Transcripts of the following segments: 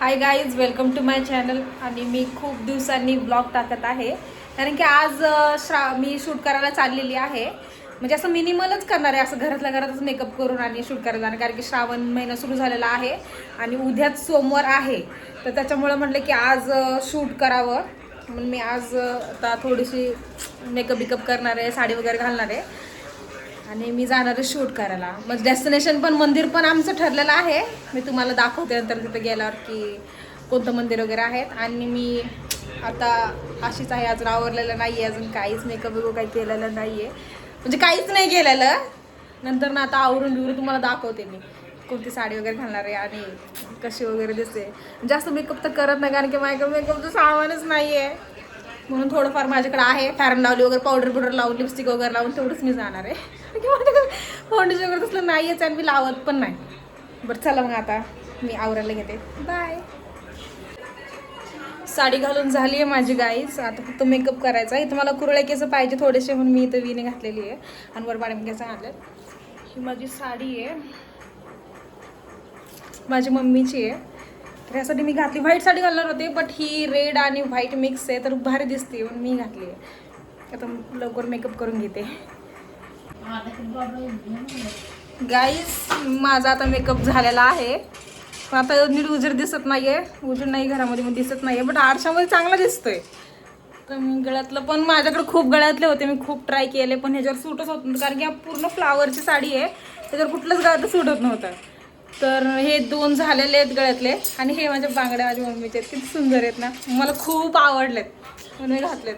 High guys, welcome to my channel. आणि मी खूप दिवसांनी ब्लॉग टाकत आहे कारण की आज मी शूट करायला चाललेली आहे. म्हणजे असं मिनिमलच करणार आहे, असं घरातल्या घरातच मेकअप करून आणि शूट करायला जाणार कारण की श्रावण महिना सुरू झालेला आहे आणि उद्याच सोमवार आहे. तर त्याच्यामुळे म्हटलं की आज शूट करावं म्हणून मी आज आता थोडीशी मेकअप करणार आहे, साडी वगैरे घालणार आहे आणि मी जाणार आहे शूट करायला. मग डेस्टिनेशन पण मंदिर पण आमचं ठरलेलं आहे. मी तुम्हाला दाखवते नंतर तिथे गेल्यावर की कोणतं मंदिर वगैरे आहेत. आणि मी आता अशीच आहे, अजून आवरलेलं नाही आहे, अजून काहीच मेकअप वगैरे काही केलेलं नाही आहे, म्हणजे काहीच नाही केलेलं. नंतर ना आता आवरून बिवरून तुम्हाला दाखवते मी कोणती साडी वगैरे घालणार आहे आणि कशी वगैरे दिसते. जास्त मेकअप तर करत नाही कारण की मेकअपचं सामानच नाही आहे, म्हणून थोडंफार माझ्याकडे आहे. फॅरन लावली वगैरे, पावडर लावून, लिपस्टिक वगैरे लावून तेवढंच मी जाणार आहे. फाउंडेशन वगैरे तसलं नाही आहेच आणि मी लावत पण नाही. बरं चला मग आता मी आवरायला घेते. बाय. साडी घालून झाली आहे माझी गाईस, आता फक्त मेकअप करायचा आहे. इथं मला कुरळे केस पाहिजे थोडेसे म्हणून मी इथं विणे घातलेली आहे आणि वर पाणी केस घातले. ही माझी साडी आहे, माझी मम्मीची आहे. तर यासाठी मी घातली. व्हाईट साडी घालणार होते बट ही रेड आणि व्हाईट मिक्स आहे तर भारी दिसते म्हणून मी घातली आहे. आता लवकर मेकअप करून घेते. गाईस माझा आता मेकअप झालेला आहे पण आता नीट उजेड दिसत नाही आहे, उजेड नाही घरामध्ये मग दिसत नाही आहे, बट आरशामध्ये चांगला दिसतोय. तर मी गळ्यातलं पण माझ्याकडे खूप गळ्यातले होते, मी खूप ट्राय केले पण ह्याच्यावर सूटच होत नव्हतं कारण की हा पूर्ण फ्लावरची साडी आहे, त्याच्यावर कुठलंच गळ्यात सूट होत नव्हतं. तर हे दोन झालेले आहेत गळ्यातले आणि हे माझ्या बांगड्या माझ्या मम्मीचे आहेत, किती सुंदर आहेत ना, मला खूप आवडलेत म्हणून मी घातलेत.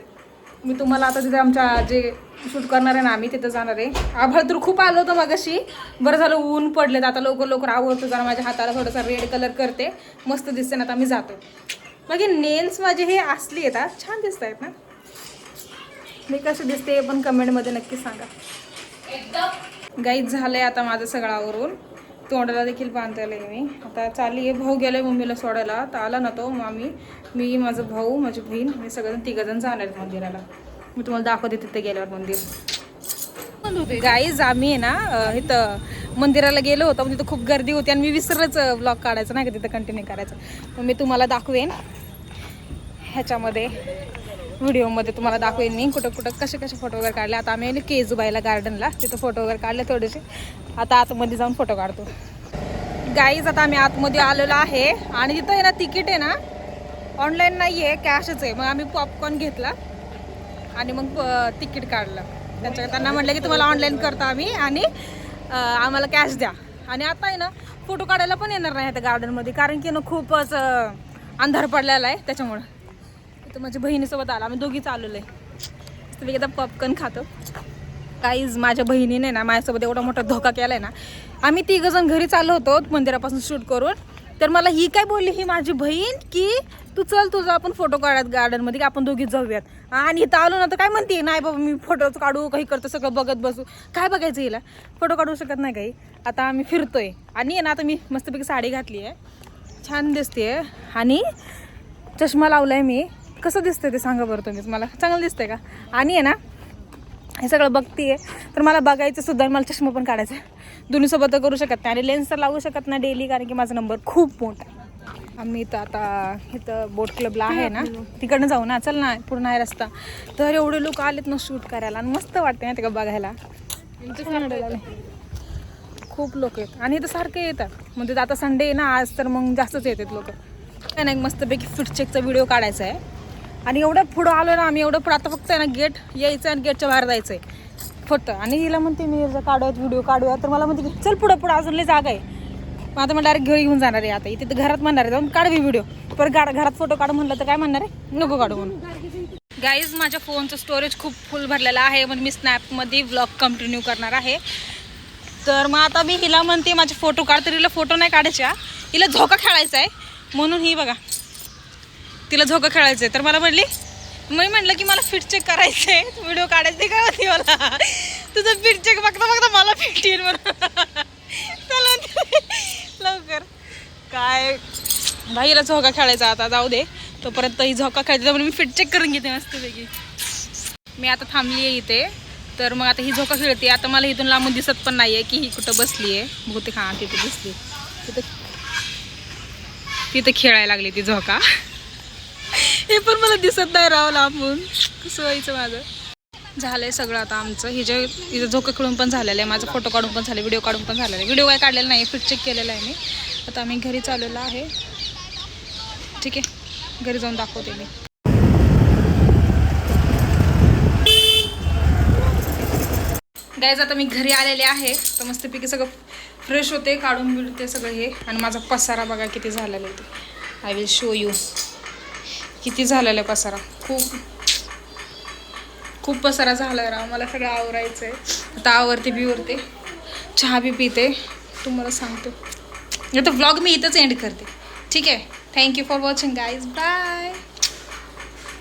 मी तुम्हाला आता तिथे आमच्या जे शूट करणार आहे ना आम्ही तिथं जाणार आहे. आभाळ तर खूप आलं होतं मगाशी, बरं झालं ऊन पडलेत. आता लवकर आवडतो, जरा माझ्या हाताला थोडासा रेड कलर करते, मस्त दिसते ना. आता मी जातो. बाकी नेल्स माझे हे असली आहेत, छान दिसत आहेत ना. मी कशी दिसते पण कमेंटमध्ये नक्की सांगा. गाईच झालं आहे आता माझं सगळं आवरून, तोंडाला देखील बांधायला आहे. मी आता चालली आहे, भाऊ गेला आहे मम्मीला सोडायला, तर आला ना तो. मग मी माझं भाऊ, माझी बहीण, मी सगळेजण तिघंजण जाणार आहेत मंदिराला. मी तुम्हाला दाखवते तिथे गेल्यावर मंदिर. गाईज आम्ही आहे ना इथं मंदिराला गेलो होतो, तिथं खूप गर्दी होती आणि मी विसरलंच ब्लॉग काढायचं नाही का तिथं कंटिन्यू करायचं. मग मी तुम्हाला दाखवेन ह्याच्यामध्ये, व्हिडिओमध्ये तुम्हाला दाखवेन मी कुठं कसे फोटो वगैरे काढले. आता आम्ही केजूबाईला गार्डनला, तिथं फोटो वगैरे काढले थोडेसे. आता आतमध्ये जाऊन फोटो काढतो. गाईज आता आम्ही आतमध्ये आलेलो आहे आणि तिथं आहे ना तिकीट आहे ना ऑनलाईन नाही आहे, कॅशच आहे. मग आम्ही पॉपकॉर्न घेतला आणि मग तिकीट काढलं. त्यांना म्हटलं की तुम्हाला ऑनलाईन करतो आम्ही आणि आम्हाला कॅश द्या. आणि आता आहे ना फोटो काढायला पण येणार नाही त्या गार्डनमध्ये कारण की ना खूपच अंधार पडलेला आहे, त्याच्यामुळं. इथं माझ्या बहिणीसोबत आला, आम्ही दोघीच आलेलो आहे. तर एकदा पॉपकॉर्न खातो. काहीच माझ्या बहिणीने ना माझ्यासोबत एवढा मोठा धोका केला आहे ना. आम्ही तिघंजण घरी चाललो होतो मंदिरापासून शूट करून, तर मला ही काय बोलली, ही माझी बहीण, की तू चल तुझं आपण फोटो काढत गार्डनमध्ये, की आपण दोघीच जाऊयात. आणि इथं आलो ना तर काय म्हणते, नाही बाबा मी फोटोच काढू, काही करतो, सगळं बघत बसू. काय बघायचं हिला, फोटो काढू शकत नाही काही. आता आम्ही फिरतोय आणि ना आता मी मस्तपैकी साडी घातली आहे, छान दिसते आणि चष्मा लावला आहे मी. कसं दिसतंय ते सांगा बरं तुम्हीच मला, चांगलं दिसतंय का. आणि आहे ना हे सगळं बघते तर मला बघायचं सुद्धा, मला चष्मा पण काढायचा आहे. दोन्हीसोबत करू शकत नाही आणि लेन्स तर लावू शकत नाही डेली कारण की माझा नंबर खूप मोठा आहे. आम्ही इथं आता इथं बोट क्लबला आहे ना, तिकडनं जाऊ ना, चल ना, पूर्ण आहे रस्ता. तर एवढे लोक आलेत ना शूट करायला आणि मस्त वाटते ना ते का बघायला. खूप लोक आहेत आणि इथं सारखे येतात, म्हणजे आता संडे आहे ना आज, तर मग जास्तच येतात लोक. काय नाही, मस्तपैकी फिट चेकचा व्हिडिओ काढायचा आहे. आणि एवढं पुढं आलो ना आम्ही, एवढं पुढं आता फक्त आहे ना गेट यायचं आणि गेटच्या बाहेर जायचं आहे फक्त. आणि हिला म्हणते मी काढूयात व्हिडिओ काढूया, तर मला म्हणते चल पुढं अजून लई जागा आहे. मग आता मला डायरेक्ट घेऊन जाणार आहे. आता इथे तर घरात म्हणणार आहे जाऊन काढवी व्हिडिओ, पर घरात फोटो काढू म्हणलं तर काय म्हणणार आहे, नको काढू म्हणून. गाईज माझ्या फोनचं स्टोरेज खूप फुल भरलेलं आहे म्हणून मी स्नॅपमध्ये व्लॉग कंटिन्यू करणार आहे. तर मग आता मी हिला म्हणते माझे फोटो काढ, तर हिला फोटो नाही काढायच्या, हिला झोका खेळायचा आहे म्हणून. ही बघा तिला झोका खेळायचं आहे, तर मला म्हणली, मी म्हटलं की मला फिट चेक करायचं आहे, व्हिडिओ काढायचे काय होती मला, तुझं फिट चेक बघता मला फिट येईल म्हणून. लवकर काय बाईला झोका खेळायचा, आता जाऊ दे तोपर्यंत ही झोका खेळायची, त्यामुळे मी फिट चेक करून घेते मस्तपैकी. मी आता थांबली आहे इथे, तर मग आता ही झोका खेळते. आता मला इथून लांबून दिसत पण नाही आहे की ही कुठं बसली आहे, बहुतेक हां तिथे दिसली. तिथे तिथं खेळायला लागली ती झोका. हे पण मला दिसत नाही राव लांबून. कसं व्हायचं माझं. झालंय सगळं आता आमचं. हिचं झोकं खेळून पण झालेलं आहे, माझा फोटो काढून पण झाले, व्हिडिओ काढून पण झालेला आहे. व्हिडिओ काय काढलेला नाही, फिट चेक केलेला आहे मी. आता आम्ही घरी चाललेलो आहे. ठीक आहे, घरी जाऊन दाखवते मी. गाईज आता मी घरी आलेले आहे. तर मस्तपैकी सगळं फ्रेश होते, काढून बिडते सगळं हे. आणि माझा पसारा बघा किती झालेला आहे ते. आय विल शो यू किती झालेला आहे पसारा. खूप पसारा झाला राव. मला सगळं आवरायचं आहे. आता आवरते बिवरते, चहा बी पिते, तुम्हाला सांगतो. आता व्लॉग मी इथंच एंड करते. ठीक आहे, thank you for watching guys, bye.